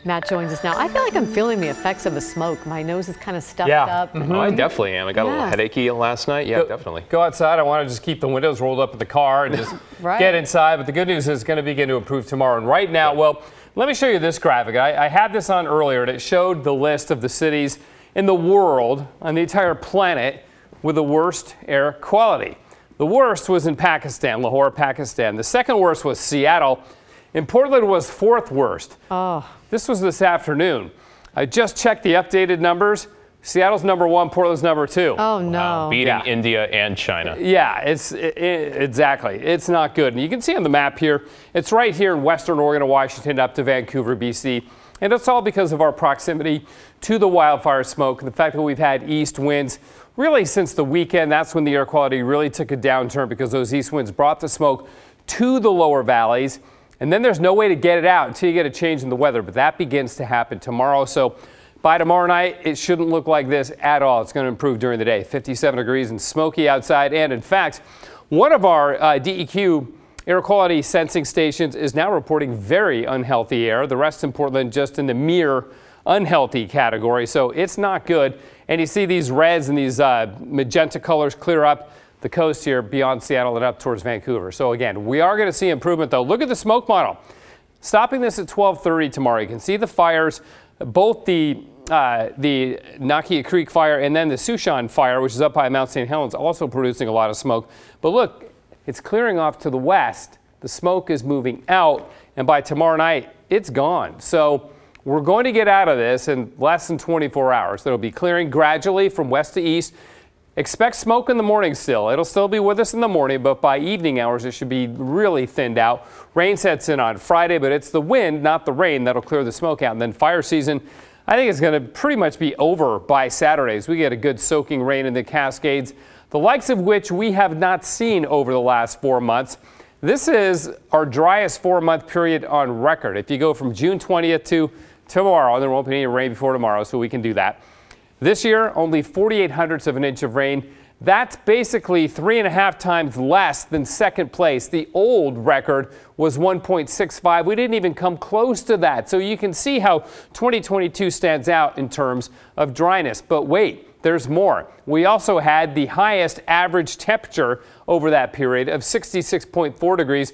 Matt joins us now. I feel like I'm feeling the effects of the smoke. My nose is kind of stuffed up. Oh, I definitely am. I got a little headachy last night. Yeah, definitely. Go outside. I want to just keep the windows rolled up in the car and just get inside. But the good news is it's going to begin to improve tomorrow. And right now, well, let me show you this graphic. I had this on earlier, and it showed the list of the cities in the world, on the entire planet, with the worst air quality. The worst was in Pakistan, Lahore, Pakistan. The second worst was Seattle. And Portland was fourth worst. This was this afternoon. I just checked the updated numbers. Seattle's number 1, Portland's number 2. Oh, no. Beating India and China. Yeah, exactly. It's not good. And you can see on the map here, it's right here in western Oregon and Washington up to Vancouver, BC. And it's all because of our proximity to the wildfire smoke. The fact that we've had east winds really since the weekend. That's when the air quality really took a downturn because those east winds brought the smoke to the lower valleys. And then there's no way to get it out until you get a change in the weather. But that begins to happen tomorrow. So by tomorrow night, it shouldn't look like this at all. It's going to improve during the day. 57 degrees and smoky outside. And in fact, one of our DEQ air quality sensing stations is now reporting very unhealthy air. The rest in Portland just in the mere unhealthy category. So it's not good. And you see these reds and these magenta colors clear up the coast here beyond Seattle and up towards Vancouver. So again, we are going to see improvement though. Look at the smoke model. Stopping this at 12:30 tomorrow. You can see the fires, both the Nakia Creek fire and then the Sushan fire, which is up by Mount St. Helens, also producing a lot of smoke. But look, it's clearing off to the west. The smoke is moving out, and by tomorrow night, it's gone. So we're going to get out of this in less than 24 hours. It'll be clearing gradually from west to east. Expect smoke in the morning still. It'll still be with us in the morning, but by evening hours, it should be really thinned out. Rain sets in on Friday, but it's the wind, not the rain, that'll clear the smoke out. And then fire season, I think it's going to pretty much be over by Saturdays. We get a good soaking rain in the Cascades, the likes of which we have not seen over the last 4 months. This is our driest 4-month period on record. If you go from June 20th to tomorrow, there won't be any rain before tomorrow, so we can do that. This year, only 48/100ths of an inch of rain. That's basically 3.5 times less than second place. The old record was 1.65. We didn't even come close to that. So you can see how 2022 stands out in terms of dryness. But wait, there's more. We also had the highest average temperature over that period of 66.4 degrees.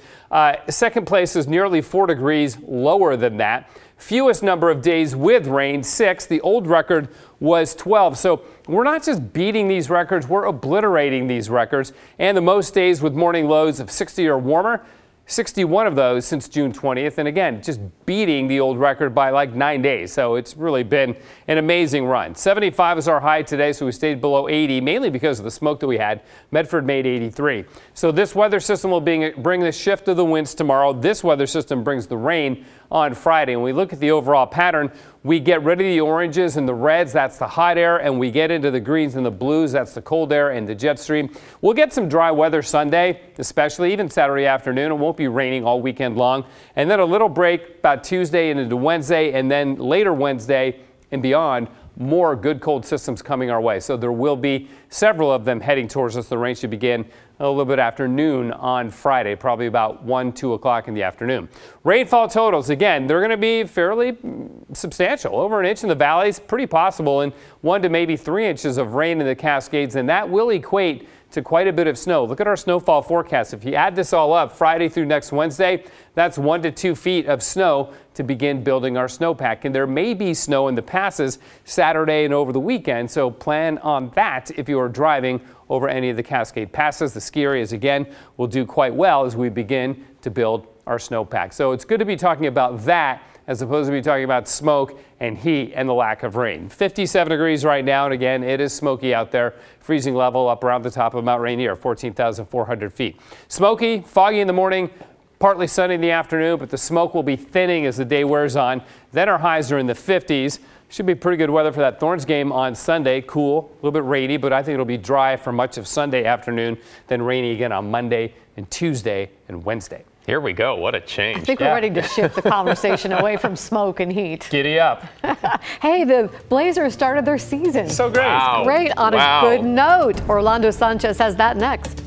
Second place is nearly 4 degrees lower than that. Fewest number of days with rain, 6. The old record was 12. So we're not just beating these records, we're obliterating these records. And the most days with morning lows of 60 or warmer, 61 of those since June 20th. And again, just beating the old record by like 9 days. So it's really been an amazing run. 75 is our high today, so we stayed below 80, mainly because of the smoke that we had. Medford made 83. So this weather system will bring the shift of the winds tomorrow. This weather system brings the rain on Friday. When we look at the overall pattern, we get rid of the oranges and the reds, that's the hot air, and we get into the greens and the blues, that's the cold air and the jet stream. We'll get some dry weather Sunday, especially even Saturday afternoon. It won't be raining all weekend long. And then a little break about Tuesday and into Wednesday, and then later Wednesday and beyond, more good cold systems coming our way. So there will be several of them heading towards us. The rain should begin a little bit after noon on Friday, probably about 1, 2 o'clock in the afternoon. Rainfall totals, again, they're going to be fairly substantial. Over an inch in the valleys, pretty possible, and 1 to maybe 3 inches of rain in the Cascades, and that will equate to quite a bit of snow. Look at our snowfall forecast. If you add this all up, Friday through next Wednesday, that's 1 to 2 feet of snow to begin building our snowpack. And there may be snow in the passes Saturday and over the weekend, so plan on that if you are driving over any of the Cascade passes. The ski areas, again, will do quite well as we begin to build our snowpack. So it's good to be talking about that as opposed to be talking about smoke and heat and the lack of rain. 57 degrees right now, and again, it is smoky out there. Freezing level up around the top of Mount Rainier, 14,400 feet. Smoky, foggy in the morning, partly sunny in the afternoon, but the smoke will be thinning as the day wears on. Then our highs are in the 50s. Should be pretty good weather for that Thorns game on Sunday. Cool, a little bit rainy, but I think it'll be dry for much of Sunday afternoon, then rainy again on Monday and Tuesday and Wednesday. Here we go. What a change. I think we're ready to shift the conversation away from smoke and heat. Giddy up. Hey, the Blazers started their season. So great. Wow. Great on a good note. Orlando Sanchez has that next.